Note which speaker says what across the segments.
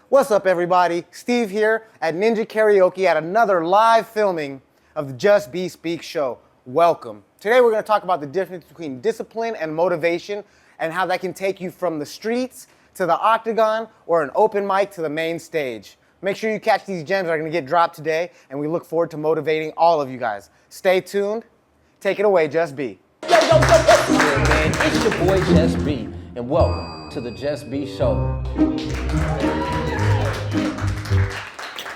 Speaker 1: What's up, everybody? Steve here at Ninja Karaoke at another live filming of the JusB Speaks show. Welcome. Today we're going to talk about the difference between discipline and motivation and how that can take you from the streets to the octagon or an open mic to the main stage. Make sure you catch these gems that are going to get dropped today, and we look forward to motivating all of you guys. Stay tuned. Take it away, JusB.
Speaker 2: Yo, what's good, man? It's your boy JusB, and welcome to the JusB Show.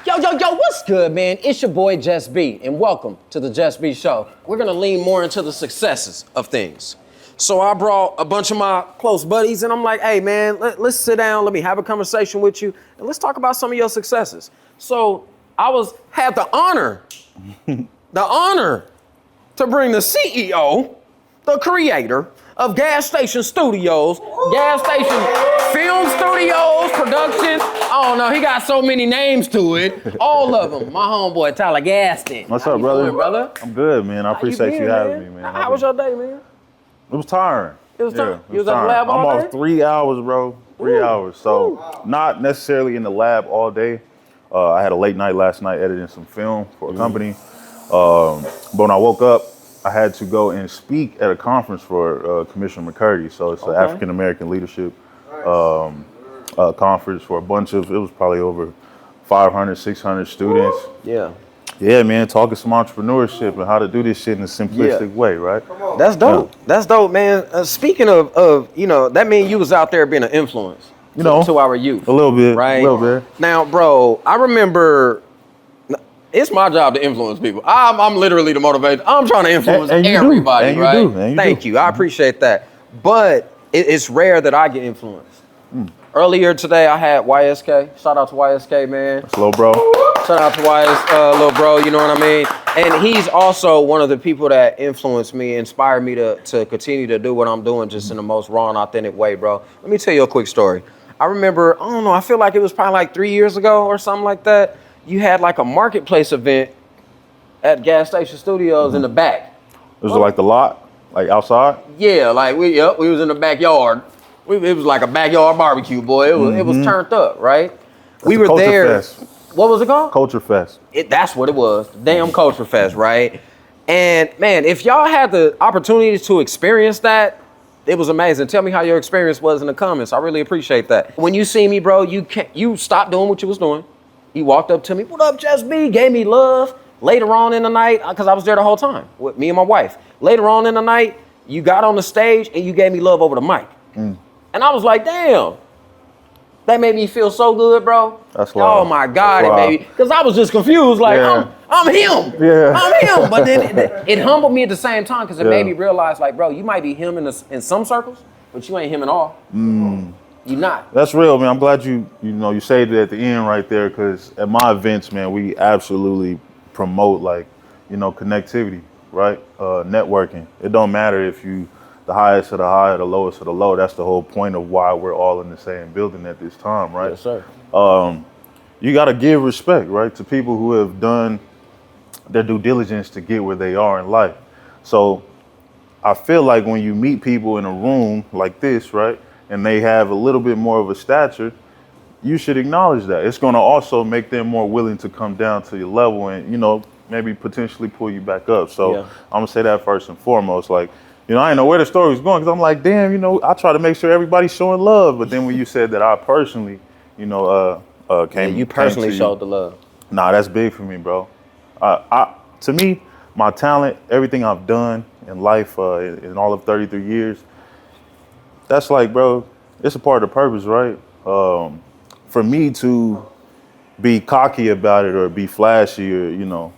Speaker 2: Yo, what's good, man? It's your boy JusB, and welcome to the JusB Show. We're gonna lean more into the successes of things. So I brought a bunch of my close buddies, and I'm like, hey, man, let's sit down, let me have a conversation with you, and let's talk about some of your successes. So I had the honor to bring the CEO, the creator of Gas Station Studios, Gas Station Film Studios, Productions. I don't know, he got so many names to it. All of them. My homeboy, Tyler Gaston.
Speaker 3: What's up, brother?
Speaker 2: Doing, brother?
Speaker 3: I'm good, man. I appreciate you having me, man.
Speaker 2: How was your day, man?
Speaker 3: It was tiring.
Speaker 2: It was tiring? You was at the
Speaker 3: tiring.
Speaker 2: lab all
Speaker 3: Almost
Speaker 2: day?
Speaker 3: 3 hours, bro. 3 hours. So not necessarily in the lab all day. I had a late night last night editing some film for a company. But when I woke up, I had to go and speak at a conference for Commissioner McCurdy. So it's an African American leadership conference for a bunch of, it was probably over 500, 600 students.
Speaker 2: Yeah.
Speaker 3: Yeah, man, talking some entrepreneurship and how to do this shit in a simplistic way, right?
Speaker 2: That's dope. Yeah. That's dope, man. Speaking of, you know, that means you was out there being an influence, to our youth.
Speaker 3: A little bit,
Speaker 2: right?
Speaker 3: A little bit.
Speaker 2: Now, bro, I remember, it's my job to influence people. I'm literally the motivator. I'm trying to influence everybody, right? Thank you. I appreciate that. But it's rare that I get influenced. Earlier today, I had YSK. Shout out to YSK, man.
Speaker 3: That's little bro.
Speaker 2: Shout out to little bro, you know what I mean? And he's also one of the people that influenced me, inspired me to continue to do what I'm doing just in the most raw and authentic way, bro. Let me tell you a quick story. I remember, I don't know, I feel like it was probably like 3 years ago or something like that. You had like a marketplace event at Gas Station Studios in the back.
Speaker 3: Was it like the lot, like outside?
Speaker 2: Yeah, like we was in the backyard. It was like a backyard barbecue, boy. It was turned up, right? We were there.
Speaker 3: Fest.
Speaker 2: What was it called?
Speaker 3: Culture Fest.
Speaker 2: That's what it was. Damn Culture Fest, right? And man, if y'all had the opportunity to experience that, it was amazing. Tell me how your experience was in the comments. I really appreciate that. When you see me, bro, you stopped doing what you was doing. You walked up to me, what up, JusB? Gave me love. Later on in the night, because I was there the whole time with me and my wife. Later on in the night, you got on the stage and you gave me love over the mic. And I was like, damn, that made me feel so good, bro.
Speaker 3: That's wild.
Speaker 2: Oh my God, it made me, because I was just confused, like, I'm him.
Speaker 3: Yeah.
Speaker 2: I'm him. But then it humbled me at the same time, because it made me realize, like, bro, you might be him in some circles, but you ain't him at all. You not.
Speaker 3: That's real, man. I'm glad you saved it at the end right there, because at my events, man, we absolutely promote, like, connectivity, right? Networking. It don't matter if you the highest of the high or the lowest of the low. That's the whole point of why we're all in the same building at this time, right?
Speaker 2: Yes, sir.
Speaker 3: You got to give respect, right, to people who have done their due diligence to get where they are in life. So I feel like when you meet people in a room like this, right, and they have a little bit more of a stature, you should acknowledge that. It's going to also make them more willing to come down to your level and, maybe potentially pull you back up. So I'm going to say that first and foremost. Like, I didn't know where the story was going, because I'm like, damn, I try to make sure everybo's showing love. But then when you said that I personally, came.
Speaker 2: You personally showed the love.
Speaker 3: Nah, that's big for me, bro. To me, my talent, everything I've done in life, in all of 33 years, that's like, bro, it's a part of the purpose, right? For me to be cocky about it or be flashy or,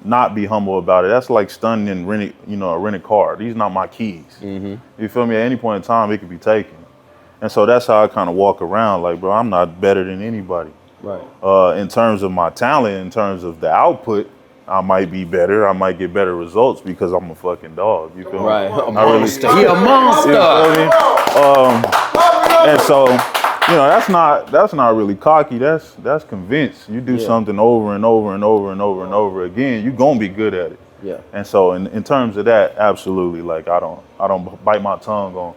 Speaker 3: not be humble about it, that's like stunning and renting, a rented car. These not my keys. You feel me? At any point in time, it could be taken. And so that's how I kind of walk around, like, bro, I'm not better than anybody.
Speaker 2: Right.
Speaker 3: In terms of my talent, in terms of the output, I might be better. I might get better results because I'm a fucking dog. You feel me?
Speaker 2: Right. A monster. He a monster.
Speaker 3: You feel me? And so, that's not really cocky. That's convinced. You do something over and over and over and over and over again, you're gonna be good at it.
Speaker 2: Yeah.
Speaker 3: And so in terms of that, absolutely. Like I don't bite my tongue on,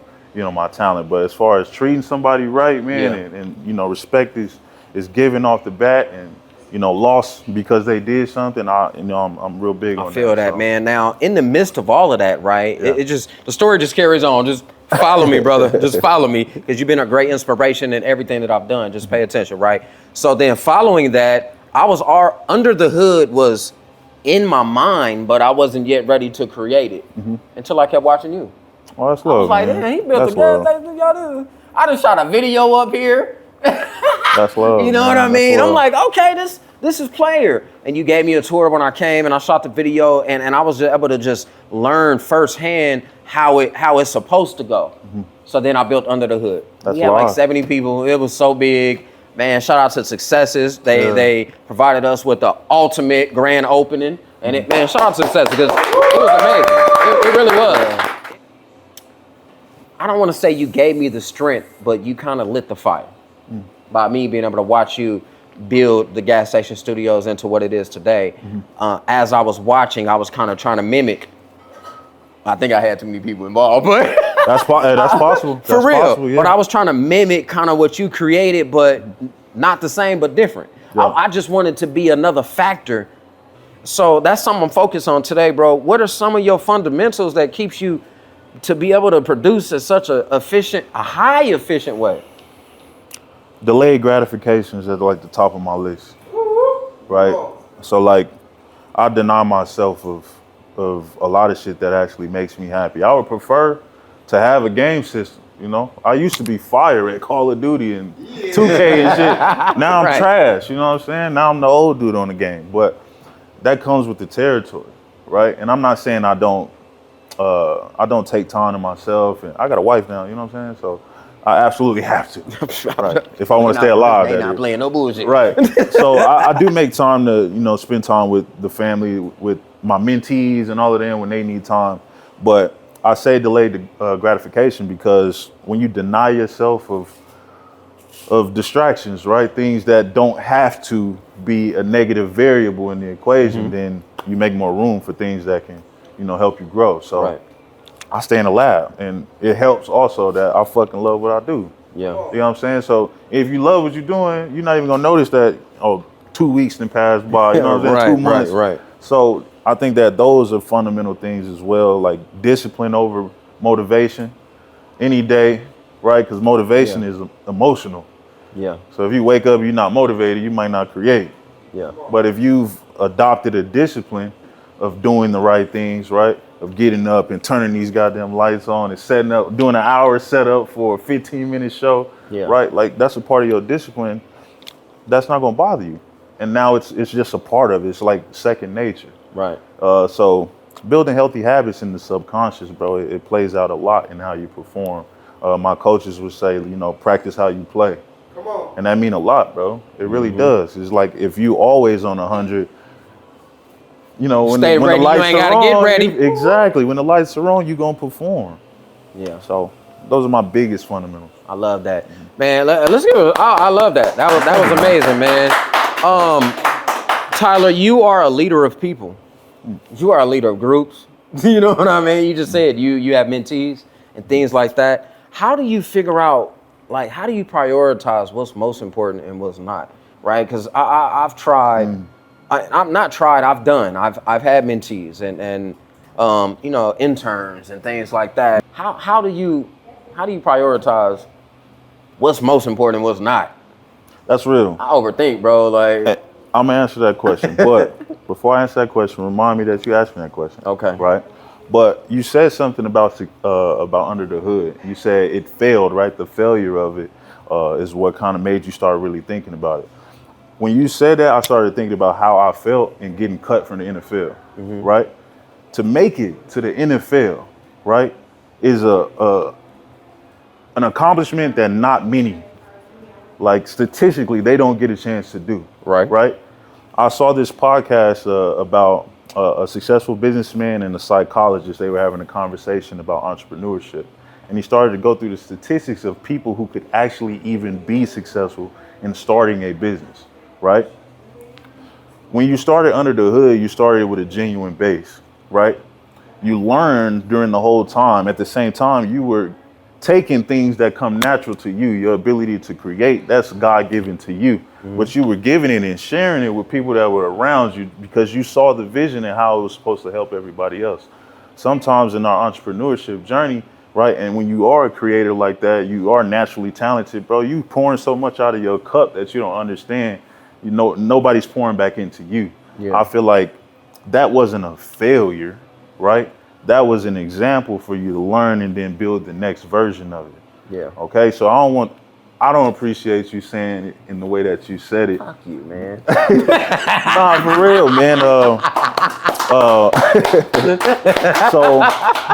Speaker 3: my talent. But as far as treating somebody right, man, and respect is is given off the bat and, you know, lost because they did something, I'm real big on that.
Speaker 2: I feel that,
Speaker 3: so.
Speaker 2: man. Now, in the midst of all of that, right,
Speaker 3: Yeah.
Speaker 2: it just, the story just carries on. Just follow me, brother. Just follow me, because you've been a great inspiration in everything that I've done. Just pay attention, right? So then following that, Under the Hood was in my mind, but I wasn't yet ready to create it until I kept watching you.
Speaker 3: Oh, that's
Speaker 2: I was
Speaker 3: love,
Speaker 2: like,
Speaker 3: man.
Speaker 2: damn, he built
Speaker 3: That's
Speaker 2: the gas
Speaker 3: love.
Speaker 2: station. Y'all I just shot a video up here.
Speaker 3: That's love.
Speaker 2: You know
Speaker 3: man.
Speaker 2: what I
Speaker 3: That's
Speaker 2: mean?
Speaker 3: love.
Speaker 2: I'm like, okay, this is player. And you gave me a tour when I came and I shot the video, and I was able to just learn firsthand how it's supposed to go. So then I built Under the Hood.
Speaker 3: That's
Speaker 2: We had like
Speaker 3: wild.
Speaker 2: 70 people. It was so big. Man, shout out to Successes. They provided us with the ultimate grand opening. And shout out to Successes, because it was amazing. It really was. I don't want to say you gave me the strength, but you kind of lit the fire by me being able to watch you build the gas station studios into what it is today. As I was watching, I was kind of trying to mimic. I think I had too many people involved, but
Speaker 3: That's possible.
Speaker 2: for
Speaker 3: That's
Speaker 2: real.
Speaker 3: possible, yeah.
Speaker 2: But I was trying to mimic kind of what you created, but not the same, but different.
Speaker 3: Yeah.
Speaker 2: I just wanted to be another factor. So that's something I'm focused on today, bro. What are some of your fundamentals that keeps you to be able to produce at such a high efficient way?
Speaker 3: Delayed gratification is at like the top of my list, right? So like, I deny myself of a lot of shit that actually makes me happy. I would prefer to have a game system. You know, I used to be fire at Call of Duty and 2K and shit. Now I'm
Speaker 2: Right.
Speaker 3: trash. You know what I'm saying? Now I'm the old dude on the game. But that comes with the territory, right? And I'm not saying I don't take time to myself, and I got a wife now. You know what I'm saying? So I absolutely have to, right? If I want to stay alive,
Speaker 2: They
Speaker 3: that
Speaker 2: not
Speaker 3: is.
Speaker 2: playing no bullshit.
Speaker 3: Right. So I do make time to, you know, spend time with the family, with my mentees and all of them when they need time. But I say delayed gratification because when you deny yourself of distractions, right, things that don't have to be a negative variable in the equation, then you make more room for things that can, you know, help you grow. So
Speaker 2: Right.
Speaker 3: I stay in the lab, and it helps also that I fucking love what I do.
Speaker 2: Yeah.
Speaker 3: You know what I'm saying? So if you love what you're doing, you're not even gonna notice that, 2 weeks then passed by, you know what I'm saying? 2 months.
Speaker 2: Right.
Speaker 3: So I think that those are fundamental things as well, like discipline over motivation any day, right? Because motivation is emotional.
Speaker 2: Yeah.
Speaker 3: So if you wake up, you're not motivated, you might not create.
Speaker 2: Yeah.
Speaker 3: But if you've adopted a discipline of doing the right things, right? Of getting up and turning these goddamn lights on and setting up, doing an hour setup for a 15-minute show,
Speaker 2: Yeah.
Speaker 3: right? Like that's a part of your discipline. That's not gonna bother you. And now it's just a part of it. It's like second nature.
Speaker 2: Right.
Speaker 3: So building healthy habits in the subconscious, bro, it plays out a lot in how you perform. My coaches would say, you know, practice how you play.
Speaker 1: Come on.
Speaker 3: And that mean a lot, bro. It really does. It's like if you always on 100, you know, when
Speaker 2: Stay
Speaker 3: the
Speaker 2: ready, you
Speaker 3: lights
Speaker 2: ain't
Speaker 3: are
Speaker 2: gotta get
Speaker 3: on,
Speaker 2: ready.
Speaker 3: exactly. When the lights are on, you gonna perform.
Speaker 2: Yeah.
Speaker 3: So those are my biggest fundamentals.
Speaker 2: I love that, man. Let's give it. I love that. That was amazing, man. Tyler, you are a leader of people. You are a leader of groups. You know what I mean? You just said you have mentees and things like that. How do you figure out, like, how do you prioritize what's most important and what's not, right? Because I've tried. I'm not tried. I've done. I've had mentees and you know, interns and things like that. How do you prioritize what's most important and what's not?
Speaker 3: That's real.
Speaker 2: I overthink, bro. Like,
Speaker 3: I'm gonna answer that question, but before I answer that question, remind me that you asked me that question.
Speaker 2: Okay.
Speaker 3: Right. But you said something about Under the Hood. You said it failed, right? The failure of it is what kind of made you start really thinking about it. When you said that, I started thinking about how I felt in getting cut from the NFL, right? To make it to the NFL, right, is an accomplishment that not many, like statistically, they don't get a chance to do.
Speaker 2: Right.
Speaker 3: Right. I saw this podcast about a successful businessman and a psychologist. They were having a conversation about entrepreneurship. And he started to go through the statistics of people who could actually even be successful in starting a business, right? When you started Under the Hood, you started with a genuine base, right? You learned during the whole time. At the same time, you were taking things that come natural to you, your ability to create, that's God given to you. But you were giving it and sharing it with people that were around you because you saw the vision and how it was supposed to help everybody else. Sometimes in our entrepreneurship journey, right, and when you are a creator like that, you are naturally talented, bro, you pouring so much out of your cup that you don't understand. You know, nobody's pouring back into you.
Speaker 2: Yeah.
Speaker 3: I feel like that wasn't a failure, right? That was an example for you to learn and then build the next version of it.
Speaker 2: Yeah.
Speaker 3: Okay, so I don't appreciate you saying it in the way that you said it.
Speaker 2: Fuck you, man.
Speaker 3: Nah, for real, man. So,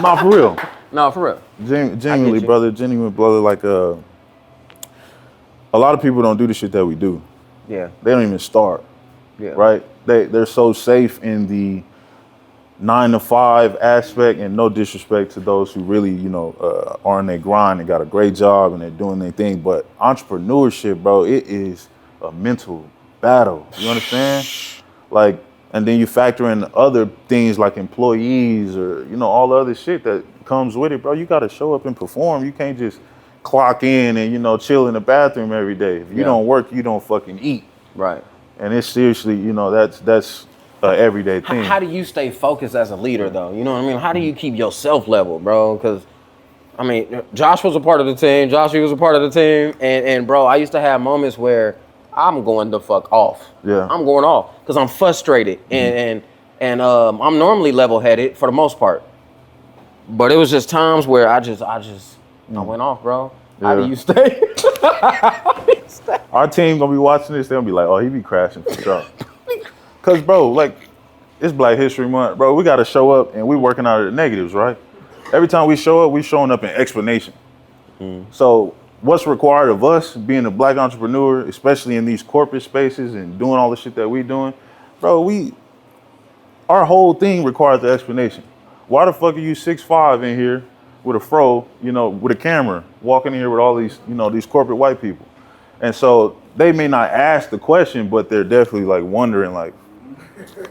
Speaker 3: nah, for real.
Speaker 2: No, for real.
Speaker 3: Genuinely, brother, genuine brother. Like, a lot of people don't do the shit that we do.
Speaker 2: Yeah.
Speaker 3: They don't even start.
Speaker 2: Yeah.
Speaker 3: Right? They're so safe in the 9-to-5 aspect, and no disrespect to those who really, are in their grind and got a great job and they're doing their thing. But entrepreneurship, bro, it is a mental battle. You understand? Like, and then you factor in other things like employees or, all the other shit that comes with it, bro. You got to show up and perform. You can't just clock in and, chill in the bathroom every day. If you don't work, you don't fucking eat.
Speaker 2: Right.
Speaker 3: And it's seriously, that's everyday thing.
Speaker 2: How do you stay focused as a leader, though? You know what I mean? How do you keep yourself level, bro? Because, I mean, Josh was a part of the team. Joshie was a part of the team. And bro, I used to have moments where I'm going the fuck off.
Speaker 3: Yeah.
Speaker 2: I'm going off because I'm frustrated. And I'm normally level-headed for the most part. But it was just times where I went off, bro. How do you stay?
Speaker 3: Our team gonna be watching this. They gonna be like, oh, he be crashing for sure. Cause bro, like, it's Black History Month, bro. We gotta show up and we working out of the negatives, right? Every time we show up, we showing up in explanation. So what's required of us being a Black entrepreneur, especially in these corporate spaces and doing all the shit that we doing, bro, our whole thing requires the explanation. Why the fuck are you 6'5" in here with a fro, with a camera, walking in here with all these, these corporate white people? And so they may not ask the question, but they're definitely like wondering, like,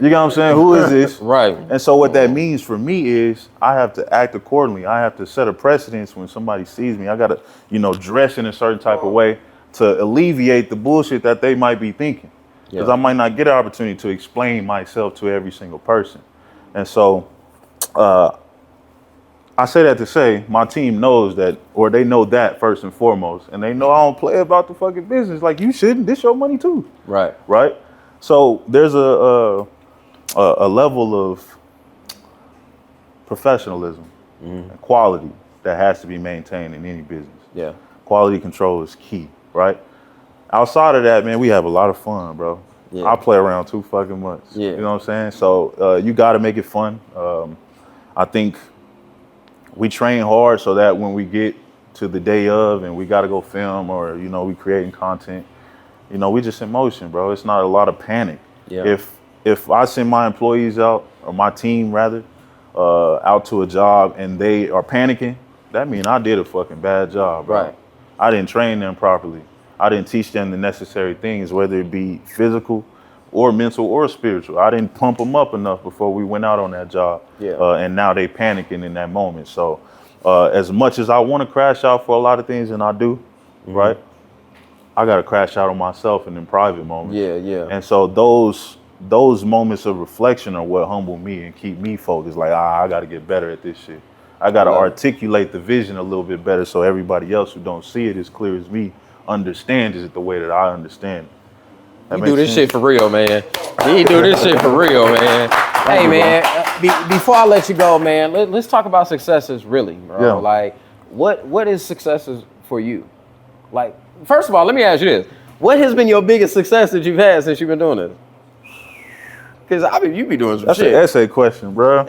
Speaker 3: you know what I'm saying? Who is this?
Speaker 2: Right.
Speaker 3: And so what that means for me is I have to act accordingly. I have to set a precedence when somebody sees me. I got to, dress in a certain type of way to alleviate the bullshit that they might be thinking. Because I might not get an opportunity to explain myself to every single person. And so I say that to say my team knows that, or they know that first and foremost. And they know I don't play about the fucking business. Like, you shouldn't. This your money too.
Speaker 2: Right.
Speaker 3: Right? So there's a level of professionalism and quality that has to be maintained in any business.
Speaker 2: Yeah.
Speaker 3: Quality control is key, right? Outside of that, man, we have a lot of fun, bro.
Speaker 2: Yeah.
Speaker 3: I play around too fucking much.
Speaker 2: Yeah.
Speaker 3: You know what I'm saying? So you got to make it fun. I think we train hard so that when we get to the day of and we got to go film or, we creating content, we just in motion, bro. It's not a lot of panic.
Speaker 2: Yeah.
Speaker 3: If I send my employees out, or my team rather, out to a job and they are panicking, that means I did a fucking bad job, bro.
Speaker 2: Right.
Speaker 3: I didn't train them properly. I didn't teach them the necessary things, whether it be physical or mental or spiritual. I didn't pump them up enough before we went out on that job.
Speaker 2: Yeah.
Speaker 3: And now they panicking in that moment. So as much as I want to crash out for a lot of things, and I do, right? I got to crash out on myself in private moments.
Speaker 2: Yeah, yeah.
Speaker 3: And so those moments of reflection are what humble me and keep me focused. Like, I got to get better at this shit. I got to articulate the vision a little bit better so everybody else who don't see it as clear as me understands it the way that I understand it.
Speaker 2: You do this shit for real, man. You do this shit for real, man. Hey, man, before I let you go, man, let's talk about successes really, bro.
Speaker 3: Yeah.
Speaker 2: Like, what is successes for you? Like, first of all, let me ask you this. What has been your biggest success that you've had since you've been doing this? Because you be doing some
Speaker 3: That's
Speaker 2: shit.
Speaker 3: That's an essay question, bro.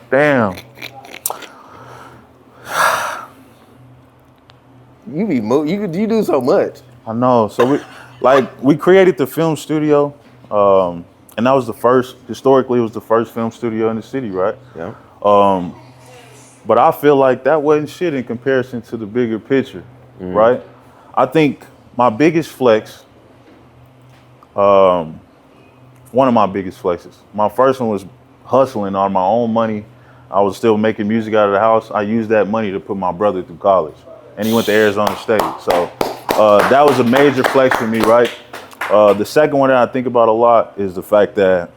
Speaker 3: Damn.
Speaker 2: You do so much.
Speaker 3: I know. So we created the film studio, and that was historically it was the first film studio in the city, right?
Speaker 2: Yeah.
Speaker 3: But I feel like that wasn't shit in comparison to the bigger picture, right? I think my biggest flex, one of my biggest flexes, my first one was hustling on my own money, I was still making music out of the house. I used that money to put my brother through college, and he went to Arizona State. So that was a major flex for me, right? The second one that I think about a lot is the fact that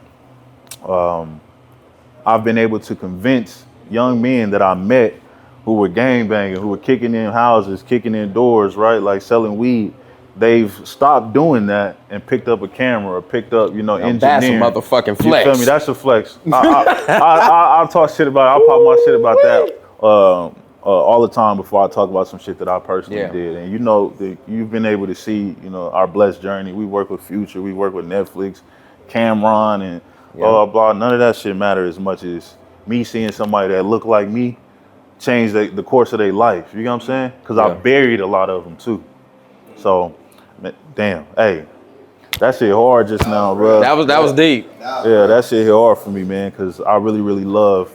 Speaker 3: I've been able to convince young men that I met who were gangbanging, who were kicking in houses, kicking in doors, right? Like selling weed. They've stopped doing that and picked up a camera or picked up, engineering.
Speaker 2: That's a motherfucking flex.
Speaker 3: You feel me? That's a flex. I'll talk shit about it. I'll pop my shit about that all the time before I talk about some shit that I personally did. And you've been able to see, our blessed journey. We work with Future, we work with Netflix, Cameron, and blah, blah, blah. None of that shit matter as much as me seeing somebody that looked like me change the course of their life. You know what I'm saying? Because I buried a lot of them too. So, damn, hey, that shit hard just now, bro.
Speaker 2: That was deep.
Speaker 3: Yeah, that shit hit hard for me, man, because I really, really love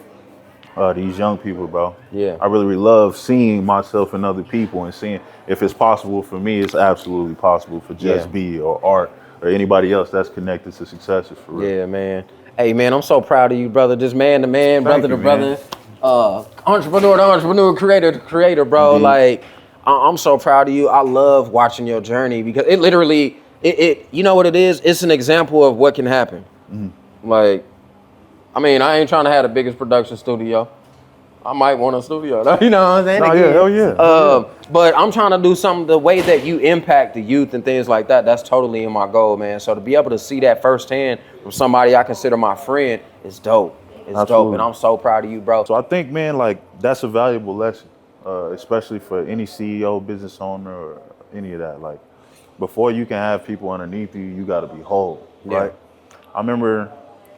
Speaker 3: these young people, bro.
Speaker 2: Yeah.
Speaker 3: I really, really love seeing myself in other people and seeing if it's possible for me, it's absolutely possible for JusB or Art or anybody else that's connected to successes, for real.
Speaker 2: Yeah, man. Hey, man, I'm so proud of you, brother. Just man to man, brother to brother, entrepreneur to entrepreneur, creator to creator, bro.
Speaker 3: Indeed.
Speaker 2: Like, I'm so proud of you. I love watching your journey because it literally, you know what it is? It's an example of what can happen. Like, I mean, I ain't trying to have the biggest production studio. I might want a studio, you know what I'm saying?
Speaker 3: No, yeah, hell yeah.
Speaker 2: But I'm trying to do something the way that you impact the youth and things like that. That's totally in my goal, man. So to be able to see that firsthand from somebody I consider my friend is dope. It's dope, and I'm so proud of you, bro.
Speaker 3: So I think, man, like, that's a valuable lesson, especially for any CEO, business owner, or any of that. Like, before you can have people underneath you, you got to be whole, right? I remember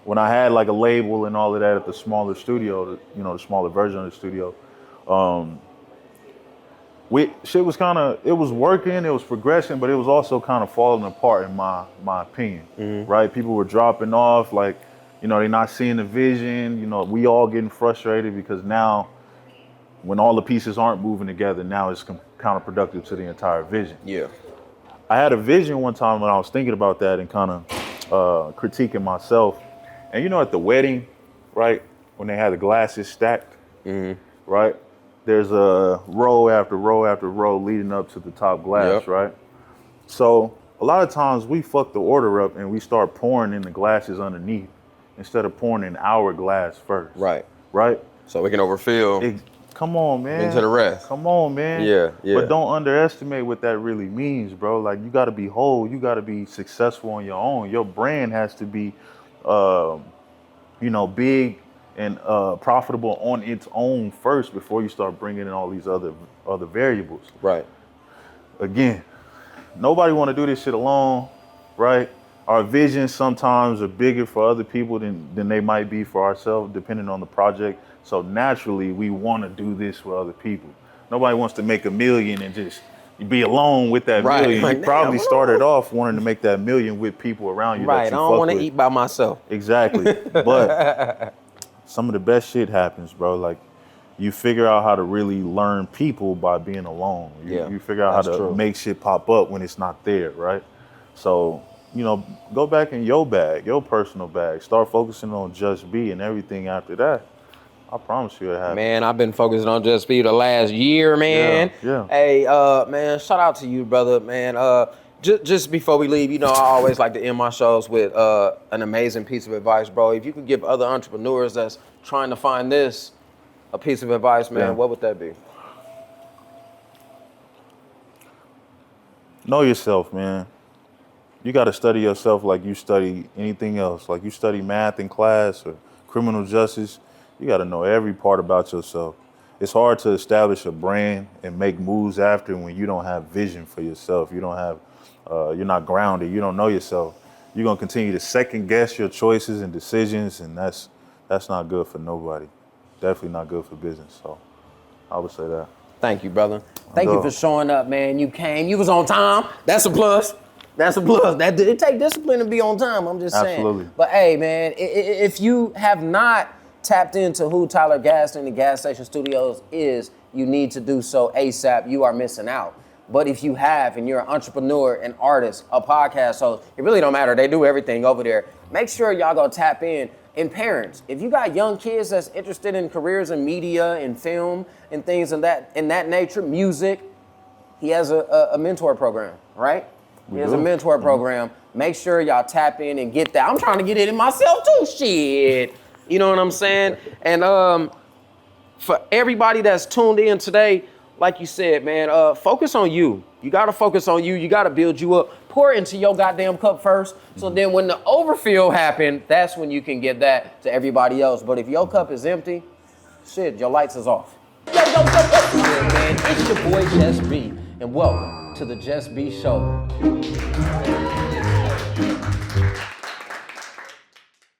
Speaker 3: when I had like a label and all of that at the smaller studio, the smaller version of the studio, shit was it was working, it was progressing, but it was also kind of falling apart in my opinion, right? People were dropping off, like, they're not seeing the vision, we all getting frustrated because now when all the pieces aren't moving together, now it's counterproductive to the entire vision.
Speaker 2: Yeah.
Speaker 3: I had a vision one time when I was thinking about that and kind of critiquing myself. And at the wedding, right, when they had the glasses stacked, right, there's a row after row after row leading up to the top glass, right? So a lot of times we fuck the order up and we start pouring in the glasses underneath instead of pouring in our glass first.
Speaker 2: Right.
Speaker 3: Right?
Speaker 2: So we can overfill.
Speaker 3: Come on, man.
Speaker 2: Into the rest.
Speaker 3: Come on, man.
Speaker 2: Yeah.
Speaker 3: But don't underestimate what that really means, bro. Like, you got to be whole. You got to be successful on your own. Your brand has to be big and profitable on its own first before you start bringing in all these other variables.
Speaker 2: Right.
Speaker 3: Again, nobody want to do this shit alone, right? Our visions sometimes are bigger for other people than they might be for ourselves, depending on the project. So naturally, we want to do this with other people. Nobody wants to make $1 million and just be alone with that million.
Speaker 2: Like,
Speaker 3: you probably started off wanting to make that $1 million with people around you.
Speaker 2: Right.
Speaker 3: That you
Speaker 2: I don't want to eat by myself.
Speaker 3: Exactly. But some of the best shit happens, bro. Like, you figure out how to really learn people by being alone. You figure out how to make shit pop up when it's not there, right? So, go back in your bag, your personal bag. Start focusing on JusB, and everything after that, I promise you it happens.
Speaker 2: Man, I've been focusing on JusB the last year, man.
Speaker 3: Yeah.
Speaker 2: Hey, man, shout out to you, brother, man. Just before we leave, I always like to end my shows with an amazing piece of advice, bro. If you could give other entrepreneurs that's trying to find this a piece of advice, man, what would that be?
Speaker 3: Know yourself, man. You got to study yourself like you study anything else. Like you study math in class or criminal justice. You got to know every part about yourself. It's hard to establish a brand and make moves after when you don't have vision for yourself. You don't have, you're not grounded. You don't know yourself. You're going to continue to second guess your choices and decisions, and that's not good for nobody. Definitely not good for business. So I would say that.
Speaker 2: Thank you, brother. Thank you for showing up, man. You came. You was on time. That's a plus. That's a plus. It take discipline to be on time. I'm just saying.
Speaker 3: Absolutely.
Speaker 2: But hey, man, if you have not tapped into who Tyler Gaston and the Gas Station Studios is, you need to do so ASAP. You are missing out. But if you have, and you're an entrepreneur, an artist, a podcast host, it really don't matter. They do everything over there. Make sure y'all go tap in And parents, if you got young kids that's interested in careers in media and film and things in that nature, music, he has a mentor program, right? He has a mentor program. Make sure y'all tap in and get that. I'm trying to get it in myself too, shit. You know what I'm saying? And for everybody that's tuned in today, like you said, man, focus on you. You gotta focus on you. You gotta build you up. Pour into your goddamn cup first. So then when the overfill happen, that's when you can get that to everybody else. But if your cup is empty, shit, your lights is off. Yo, yeah, man, it's your boy JusB, and welcome to the JusB Show.